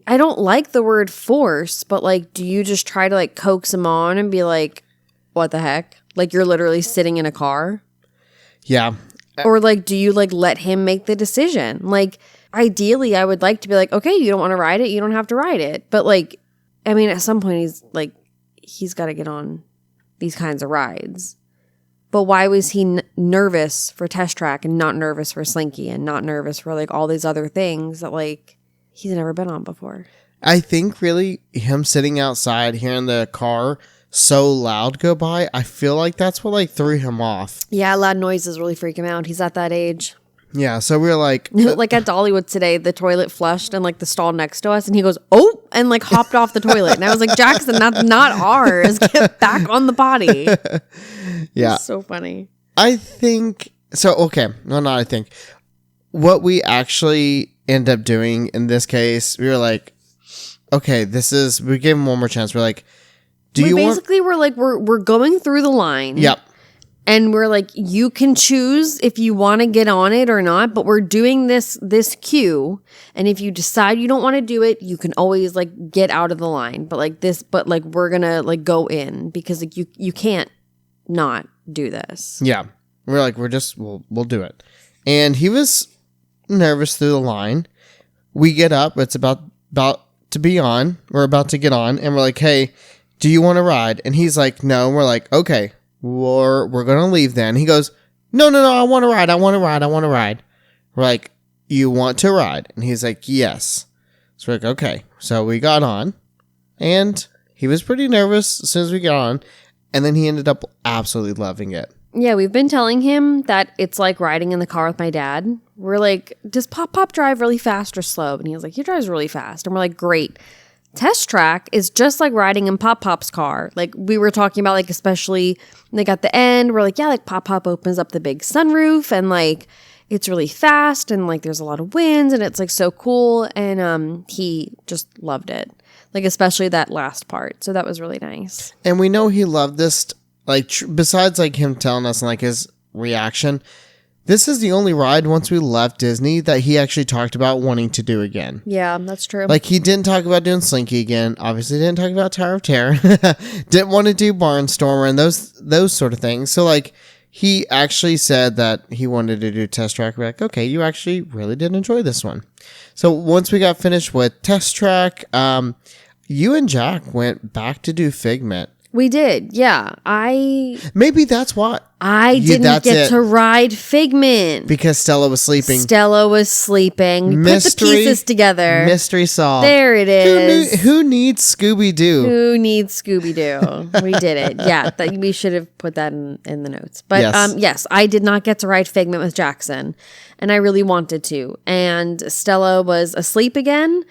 B: I don't like the word force, but, like, do you just try to, like, coax him on and be like, what the heck? Like, you're literally sitting in a car?
A: Yeah.
B: Or, like, do you, like, let him make the decision? Like, ideally, I would like to be like, okay, you don't want to ride it, you don't have to ride it. But, like, I mean, at some point, he's got to get on these kinds of rides. But why was he nervous for Test Track and not nervous for Slinky and not nervous for, like, all these other things that, like, he's never been on before?
A: I think really him sitting outside hearing the car so loud go by, I feel like that's what, like, threw him off.
B: Yeah, loud noises really freak him out. He's at that age.
A: Yeah, so we were like...
B: like at Dollywood today, the toilet flushed in, like, the stall next to us, and he goes, oh, and, like, hopped off the toilet. And I was like, Jackson, that's not ours. Get back on the potty.
A: Yeah.
B: It's so funny.
A: I think... So, okay. No, not I think. What we actually end up doing in this case, we were like, okay, this is... We gave him one more chance. We're like,
B: we're going through the line.
A: Yep.
B: And we're like, you can choose if you want to get on it or not, but we're doing this queue. And if you decide you don't want to do it, you can always, like, get out of the line. But we're going to, like, go in because, like, you can't not do this.
A: Yeah. We're like, we'll do it. And he was nervous through the line. We get up. It's about to be on. We're about to get on. And we're like, hey, do you want to ride? And he's like, no. And we're like, okay. We're going to leave then. He goes, no, I want to ride. We're like, you want to ride? And he's like, yes. So we're like, okay. So we got on, and he was pretty nervous as soon as we got on, and then he ended up absolutely loving it.
B: Yeah, we've been telling him that it's like riding in the car with my dad. We're like, does Pop drive really fast or slow? And he was like, he drives really fast. And we're like, great. Test Track is just like riding in Pop's car. Like, we were talking about, like, especially like at the end, we're like, yeah, like Pop opens up the big sunroof and, like, it's really fast and, like, there's a lot of winds and it's, like, so cool. And he just loved it, like, especially that last part. So that was really nice.
A: And we know he loved this, like, besides, like, him telling us and, like, his reaction. This is the only ride once we left Disney that he actually talked about wanting to do again.
B: Yeah, that's true.
A: Like, he didn't talk about doing Slinky again. Obviously, didn't talk about Tower of Terror. Didn't want to do Barnstormer and those sort of things. So, like, he actually said that he wanted to do Test Track. We're like, okay, you actually really did enjoy this one. So, once we got finished with Test Track, you and Jack went back to do Figment.
B: We did, yeah.
A: Maybe that's why.
B: I didn't get to ride Figment.
A: Because Stella was sleeping.
B: We put the pieces together.
A: Mystery solved.
B: There it is.
A: Who needs Scooby-Doo?
B: We did it. Yeah, we should have put that in the notes. But yes, I did not get to ride Figment with Jackson. And I really wanted to. And Stella was asleep again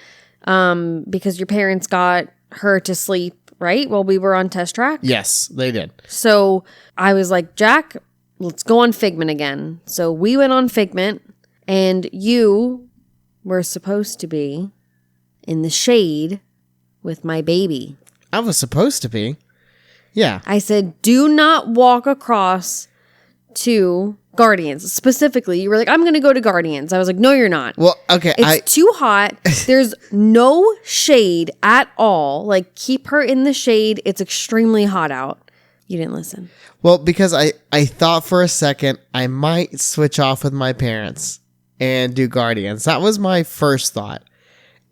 B: because your parents got her to sleep right? While we were on test track.
A: Yes, they did.
B: So I was like, Jack, let's go on Figment again. So we went on Figment, and you were supposed to be in the shade with my baby.
A: I was supposed to be. Yeah.
B: I said, do not walk across to Guardians. Specifically, you were like, I'm going to go to Guardians. I was like, no, you're not.
A: Well, okay.
B: It's too hot. There's no shade at all. Like, keep her in the shade. It's extremely hot out. You didn't listen.
A: Well, because I thought for a second I might switch off with my parents and do Guardians. That was my first thought.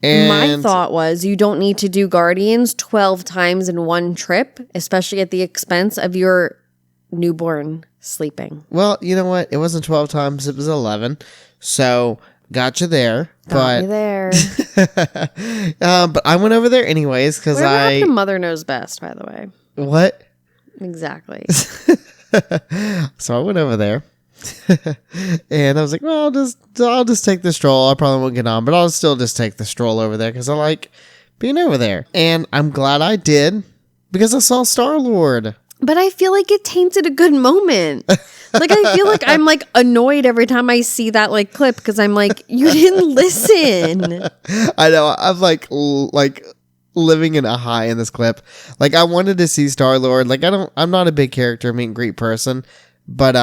A: And
B: my thought was you don't need to do Guardians 12 times in one trip, especially at the expense of your newborn sleeping.
A: Well, you know what? It wasn't 12 times. It was 11. So got you there.
B: Got me there.
A: But I went over there anyways because
B: Whatever happened to Mother Knows Best, by the way.
A: What?
B: Exactly.
A: So I went over there. And I was like, well, I'll just take the stroll. I probably won't get on, but I'll still just take the stroll over there because I like being over there. And I'm glad I did because I saw Star-Lord.
B: But I feel like it tainted a good moment. Like, I feel like I'm like annoyed every time I see that like clip because I'm like, you didn't listen.
A: I know. I'm like living in a high in this clip. Like, I wanted to see Star-Lord. Like, I'm not a big character meet and greet person. But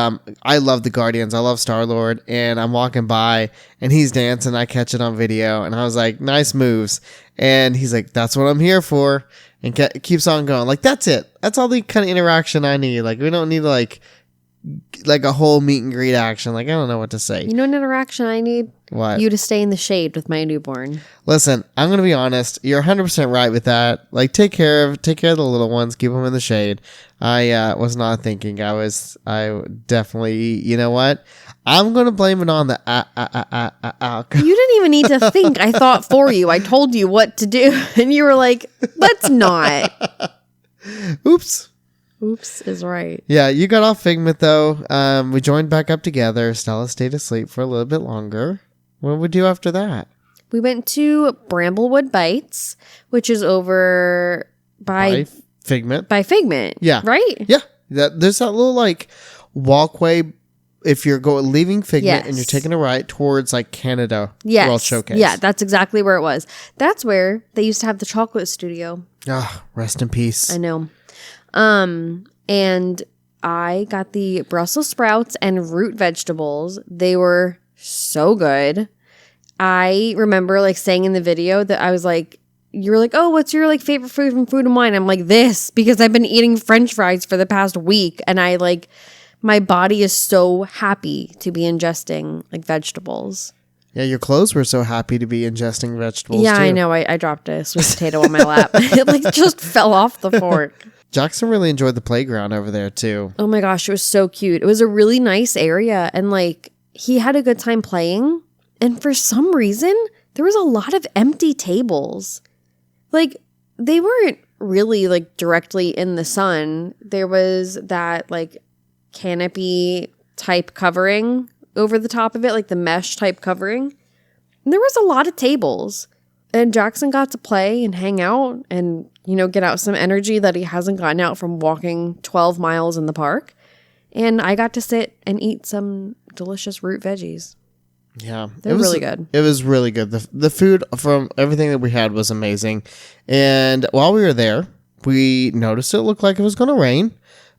A: I love the Guardians. I love Star-Lord. And I'm walking by and he's dancing. I catch it on video. And I was like, nice moves. And he's like, that's what I'm here for. And keeps on going. Like, that's it. That's all the kind of interaction I need. Like, we don't need like a whole meet and greet action. Like, I don't know what to say.
B: You know an interaction I need?
A: What?
B: You to stay in the shade with my newborn.
A: Listen, I'm going to be honest. You're 100% right with that. Like, take care of the little ones. Keep them in the shade. I was not thinking. I definitely, you know what? I'm going to blame it on the alcohol.
B: You didn't even need to think. I thought for you. I told you what to do. And you were like, let's not.
A: Oops.
B: Oops is right.
A: Yeah, you got off Figment, though. We joined back up together. Stella stayed asleep for a little bit longer. What did we do after that?
B: We went to Bramblewood Bites, which is over by
A: Figment.
B: By Figment.
A: Yeah.
B: Right?
A: Yeah. There's that little, like, walkway if you're leaving Figment and you're taking a right towards, like, Canada World Showcase.
B: Yeah, that's exactly where it was. That's where they used to have the chocolate studio.
A: Ah, rest in peace.
B: I know. And I got the Brussels sprouts and root vegetables. They were so good. I remember like saying in the video that I was like, you were like, oh, what's your like favorite food from Food and Wine? I'm like, this, because I've been eating French fries for the past week. And I like, my body is so happy to be ingesting like vegetables.
A: Yeah, your clothes were so happy to be ingesting vegetables.
B: Yeah,
A: too.
B: I know. I dropped a sweet potato on my lap. It like just fell off the fork.
A: Jackson really enjoyed the playground over there too.
B: Oh my gosh, it was so cute. It was a really nice area and like he had a good time playing. And for some reason, there was a lot of empty tables. Like they weren't really like directly in the sun. There was that like canopy type covering over the top of it, like the mesh type covering. And there was a lot of tables. And Jackson got to play and hang out and, you know, get out some energy that he hasn't gotten out from walking 12 miles in the park. And I got to sit and eat some delicious root veggies.
A: Yeah.
B: They're really good.
A: It was really good. The food from everything that we had was amazing. And while we were there, we noticed it looked like it was going to rain.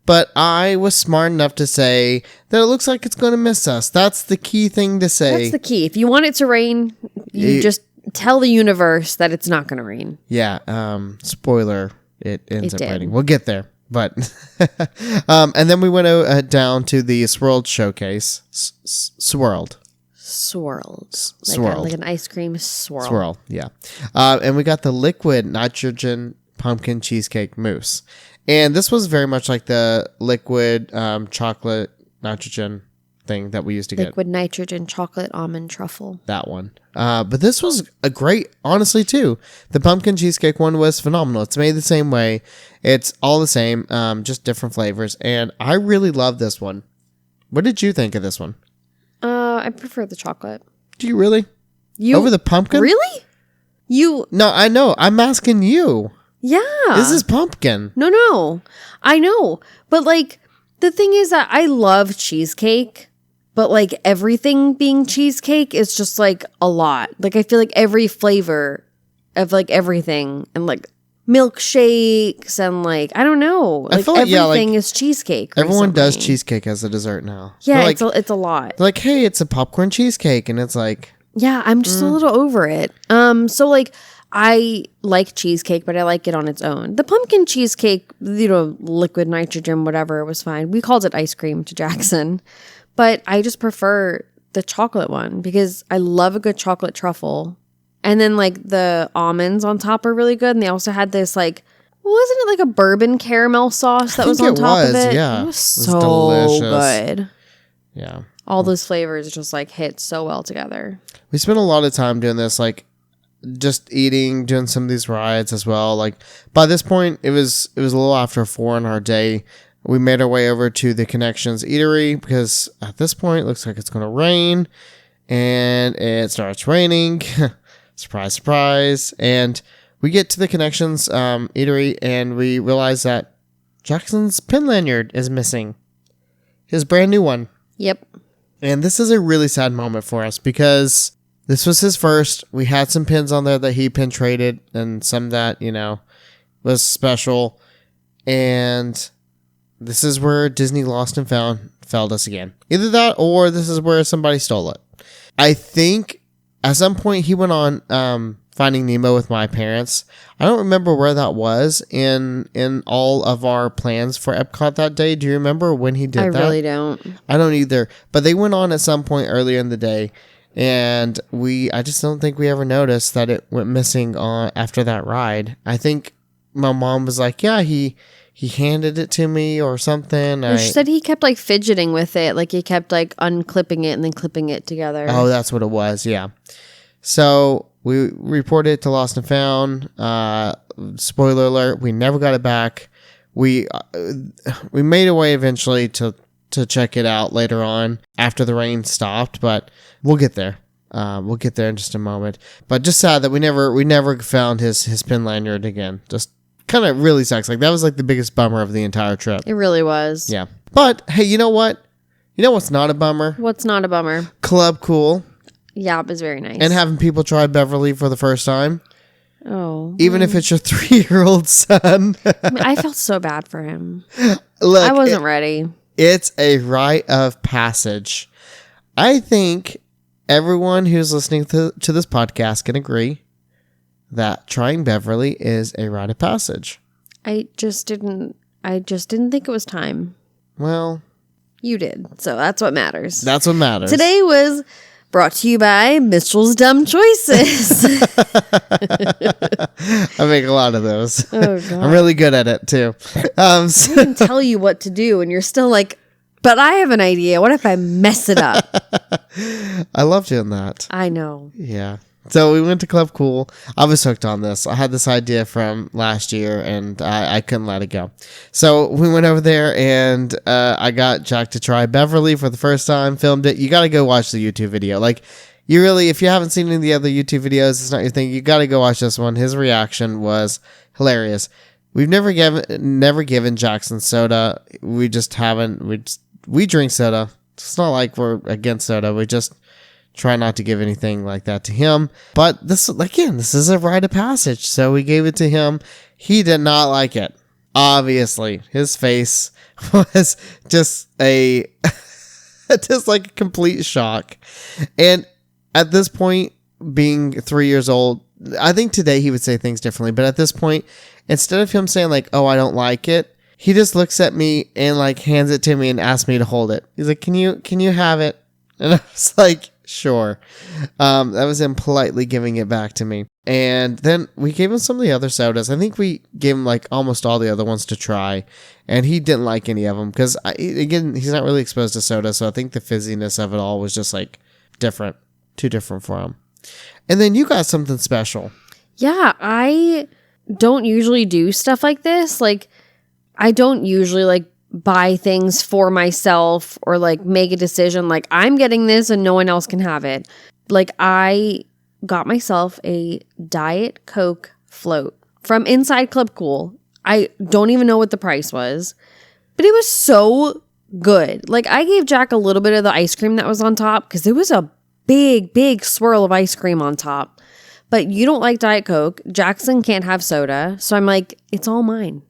A: But I was smart enough to say that it looks like it's going to miss us. That's the key thing to say.
B: That's the key. If you want it to rain, you just tell the universe that it's not going to rain.
A: Yeah. Spoiler, it ends up raining. We'll get there. But and then we went down to the Swirled Showcase. Swirled.
B: Like an ice cream swirl.
A: Yeah. And we got the liquid nitrogen pumpkin cheesecake mousse. And this was very much like the liquid chocolate nitrogen thing that we used to get.
B: Liquid nitrogen chocolate almond truffle.
A: That one. But this was a great, honestly, too. The pumpkin cheesecake one was phenomenal. It's made the same way. It's all the same, just different flavors. And I really love this one. What did you think of this one?
B: I prefer the chocolate.
A: Do you really? Over the pumpkin?
B: Really?
A: No, I know. I'm asking you.
B: Yeah.
A: This is pumpkin.
B: No. I know. But like, the thing is that I love cheesecake, but like everything being cheesecake is just like a lot. Like, I feel like every flavor of like everything and like milkshakes and like, I don't know. Like, everything is cheesecake.
A: Everyone
B: recently.
A: does cheesecake as a dessert now.
B: Yeah,
A: like,
B: it's a lot.
A: They're like, hey, it's a popcorn cheesecake. And it's like,
B: yeah, I'm just a little over it. So like, I like cheesecake, but I like it on its own. The pumpkin cheesecake, liquid nitrogen, whatever, was fine. We called it ice cream to Jackson, but I just prefer the chocolate one because I love a good chocolate truffle. And then like the almonds on top are really good. And they also had this like, wasn't it like a bourbon caramel sauce that was on top of it?
A: Yeah.
B: It was so delicious. Good.
A: Yeah.
B: All those flavors just like hit so well together.
A: We spent a lot of time doing this, like just eating, doing some of these rides as well. Like by this point, it was a little after 4 on our day. We made our way over to the Connections Eatery because at this point, it looks like it's going to rain, and it starts raining. Surprise, surprise. And we get to the Connections Eatery, and we realize that Jackson's pin lanyard is missing. His brand new one.
B: Yep.
A: And this is a really sad moment for us because this was his first. We had some pins on there that he pin traded and some that, was special. And this is where Disney Lost and Found failed us again. Either that or this is where somebody stole it. I think at some point he went on Finding Nemo with my parents. I don't remember where that was in all of our plans for Epcot that day. Do you remember when he did that?
B: I really don't.
A: I don't either. But they went on at some point earlier in the day, and I just don't think we ever noticed that it went missing after that ride. I think my mom was like, yeah, he handed it to me or something.
B: She said he kept like fidgeting with it. Like he kept like unclipping it and then clipping it together.
A: Oh, that's what it was. Yeah. So we reported it to Lost and Found. Spoiler alert, we never got it back. We made a way eventually to check it out later on after the rain stopped, but we'll get there. We'll get there in just a moment. But just sad that we never found his pin lanyard again. Just kind of really sucks. Like that was like the biggest bummer of the entire trip.
B: It really was.
A: Yeah. But hey, you know what? You know what's not a bummer?
B: What's not a bummer?
A: Club Cool.
B: Yeah, it was very nice.
A: And having people try Beverly for the first time.
B: Oh.
A: Even if it's your 3-year-old son.
B: I felt so bad for him.
A: Look,
B: I wasn't ready.
A: It's a rite of passage. I think everyone who's listening to this podcast can agree that trying Beverly is a rite of passage. I just didn't think it was time. Well, you did. So that's what matters. That's what matters. Today was brought to you by Mitchell's Dumb Choices. I make a lot of those. Oh, God. I'm really good at it, too. I can tell you what to do, and you're still like, but I have an idea. What if I mess it up? I love doing that. I know. Yeah. So we went to Club Cool. I was hooked on this. I had this idea from last year, and I couldn't let it go. So we went over there, and I got Jack to try Beverly for the first time, filmed it. You got to go watch the YouTube video. Like, you really, if you haven't seen any of the other YouTube videos, it's not your thing. You got to go watch this one. His reaction was hilarious. We've never given Jackson soda. We just haven't. We drink soda. It's not like we're against soda. We just try not to give anything like that to him. But this is a rite of passage. So we gave it to him. He did not like it. Obviously, his face was just like a complete shock. And at this point, being 3 years old, I think today he would say things differently. But at this point, instead of him saying like, "Oh, I don't like it," he just looks at me and like hands it to me and asks me to hold it. He's like, "Can you have it?" And I was like, "Sure." That was him politely giving it back to me. And then we gave him some of the other sodas. I think we gave him like almost all the other ones to try. And he didn't like any of them because, again, he's not really exposed to soda. So I think the fizziness of it all was just like different. Too different for him. And then you got something special. Yeah, I don't usually do stuff like this. Like, I don't usually like buy things for myself or like make a decision like I'm getting this and no one else can have it. Like, I got myself a Diet Coke float
B: from Inside Club Cool. I don't even know what the price was, but it was so good. Like, I gave Jack a little bit of the ice cream that was on top because it was a big swirl of ice cream on top. But you don't like Diet Coke. Jackson can't have soda. So I'm like, it's all mine.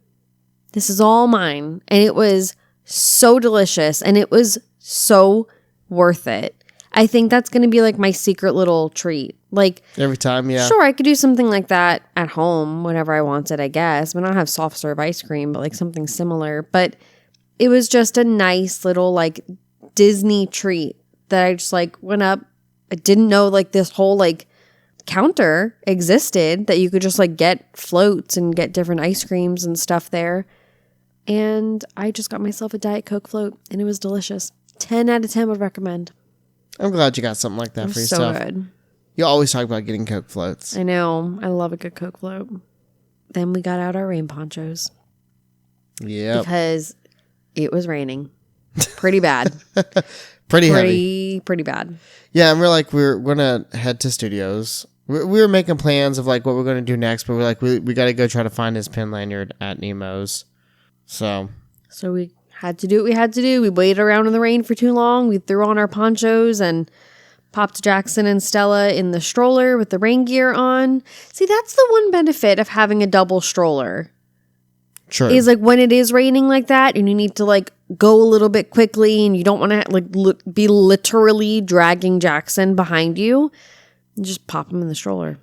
B: This is all mine. And it was so delicious. And it was so worth it. I think that's going to be like my secret little treat. Like,
A: every time, yeah.
B: Sure, I could do something like that at home whenever I wanted, I guess. I mean, I don't have soft serve ice cream, but like something similar. But it was just a nice little like Disney treat that I just like went up. I didn't know like this whole like counter existed that you could just like get floats and get different ice creams and stuff there. And I just got myself a Diet Coke float and it was delicious. 10 out of 10 would recommend.
A: I'm glad you got something like that for yourself.
B: So good.
A: You always talk about getting Coke floats.
B: I know. I love a good Coke float. Then we got out our rain ponchos.
A: Yeah.
B: Because it was raining. Pretty bad.
A: Pretty heavy.
B: Pretty bad.
A: Yeah, and we're going to head to studios. We were making plans of like what we're going to do next, but we're like, we got to go try to find his pin lanyard at Nemo's. So
B: we had to do what we had to do. We waited around in the rain for too long. We threw on our ponchos and popped Jackson and Stella in the stroller with the rain gear on. See, that's the one benefit of having a double stroller.
A: True.
B: Is like when it is raining like that and you need to like go a little bit quickly and you don't want to like be literally dragging Jackson behind you. Just pop him in the stroller.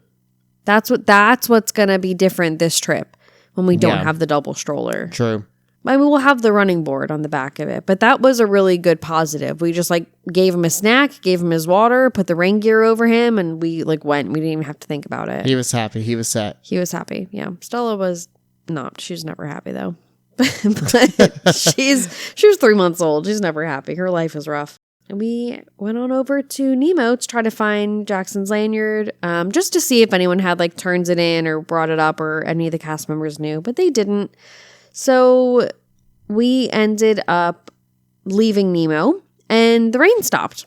B: That's what's going to be different this trip when we don't have the double stroller.
A: True.
B: I mean, we'll have the running board on the back of it, but that was a really good positive. We just like gave him a snack, gave him his water, put the rain gear over him, and we like went. We didn't even have to think about it.
A: He was happy. He was set.
B: He was happy. Yeah. Stella was not. She was never happy though. But she was 3 months old. She's never happy. Her life is rough. We went on over to Nemo to try to find Jackson's lanyard, just to see if anyone had like turns it in or brought it up or any of the cast members knew, but they didn't. So we ended up leaving Nemo and the rain stopped.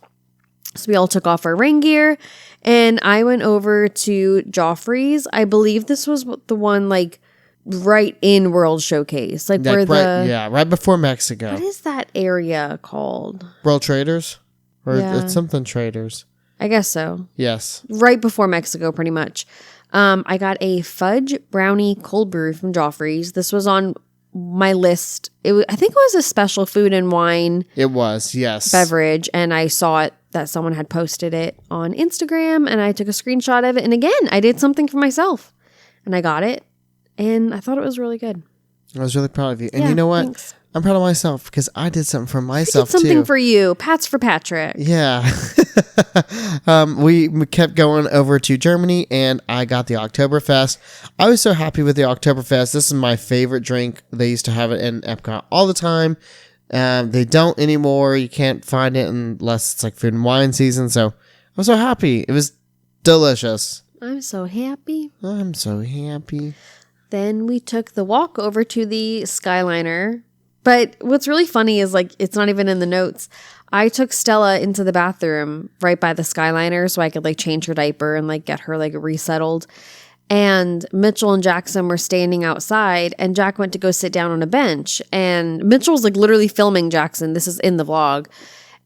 B: So we all took off our rain gear and I went over to Joffrey's. I believe this was the one like right in World Showcase. Like where
A: right before Mexico.
B: What is that area called?
A: World Traders? Or
B: Yeah.
A: it's something Traders.
B: I guess so.
A: Yes.
B: Right before Mexico, pretty much. I got a fudge brownie cold brew from Joffrey's. This was on my list. I think it was a special food and wine.
A: It was, yes.
B: Beverage, and I saw it that someone had posted it on Instagram, and I took a screenshot of it. And again, I did something for myself, and I got it, and I thought it was really good.
A: I was really proud of you. And
B: Yeah,
A: you know what?
B: thanks.
A: I'm proud of myself because I did something for myself
B: I did something
A: too.
B: for you. Pats for Patrick.
A: Yeah. We kept going over to Germany and I got the Oktoberfest. I was so happy with the Oktoberfest. This is my favorite drink. They used to have it in Epcot all the time. They don't anymore. You can't find it unless it's like food and wine season. So I was so happy. It was delicious.
B: I'm so happy.
A: I'm so happy.
B: Then we took the walk over to the Skyliner. But what's really funny is like, it's not even in the notes. I took Stella into the bathroom right by the Skyliner so I could like change her diaper and like get her like resettled. And Mitchell and Jackson were standing outside and Jack went to go sit down on a bench. And Mitchell's like literally filming Jackson. This is in the vlog.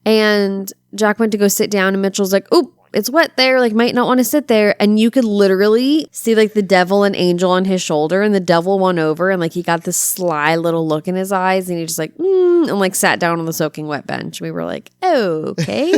B: And Jack went to go sit down and Mitchell's like, "Oop, it's wet there, like might not want to sit there." And you could literally see like the devil and angel on his shoulder and the devil won over and like he got this sly little look in his eyes and he just like, and like sat down on the soaking wet bench. We were like, okay.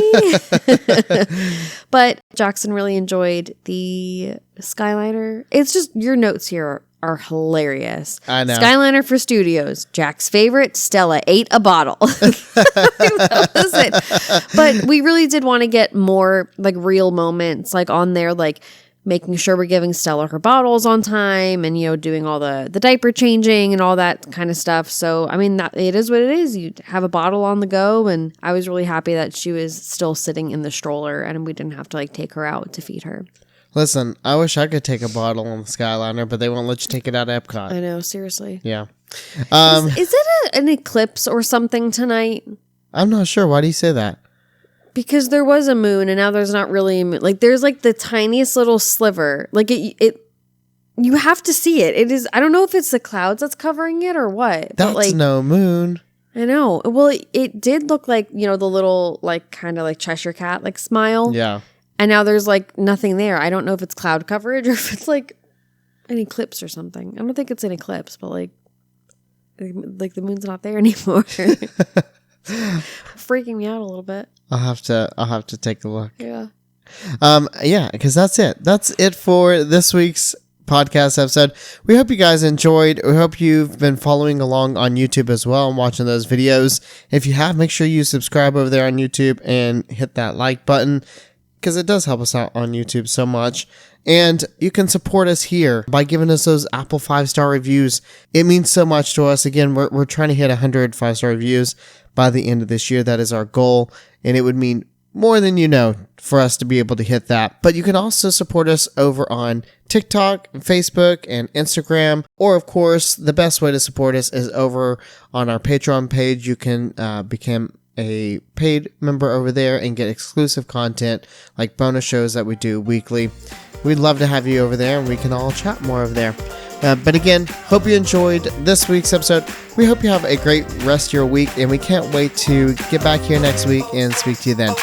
B: But Jackson really enjoyed the Skyliner. It's just your notes here are hilarious.
A: I know.
B: Skyliner for studios. Jack's favorite. Stella ate a bottle. That was it. But we really did want to get more like real moments like on there, like making sure we're giving Stella her bottles on time and, you know, doing all the diaper changing and all that kind of stuff. So, I mean, it is what it is. You have a bottle on the go. And I was really happy that she was still sitting in the stroller and we didn't have to like take her out to feed her.
A: Listen, I wish I could take a bottle on the Skyliner, but they won't let you take it out of Epcot.
B: I know, seriously.
A: Yeah.
B: Is it an eclipse or something tonight?
A: I'm not sure. Why do you say that?
B: Because there was a moon and now there's not really a moon. Like there's like the tiniest little sliver. Like it You have to see it. It is. I don't know if it's the clouds that's covering it or what.
A: That's
B: but like,
A: no moon.
B: I know. Well, it did look like, the little like kind of like Cheshire cat like smile.
A: Yeah.
B: And now there's like nothing there. I don't know if it's cloud coverage or if it's like an eclipse or something. I don't think it's an eclipse, but like the moon's not there anymore. Freaking me out a little bit.
A: I'll have to take a look.
B: Yeah.
A: Yeah, because that's it. That's it for this week's podcast episode. We hope you guys enjoyed. We hope you've been following along on YouTube as well and watching those videos. If you have, make sure you subscribe over there on YouTube and hit that like button, because it does help us out on YouTube so much. And you can support us here by giving us those Apple 5-star reviews. It means so much to us. Again, we're trying to hit 100 5-star reviews by the end of this year. That is our goal, and it would mean more than you know for us to be able to hit that. But you can also support us over on TikTok, Facebook, and Instagram. Or, of course, the best way to support us is over on our Patreon page. You can become a paid member over there and get exclusive content like bonus shows that we do weekly. We'd love to have you over there, and we can all chat more over there. But again, hope you enjoyed this week's episode. We hope you have a great rest of your week, and we can't wait to get back here next week and speak to you then.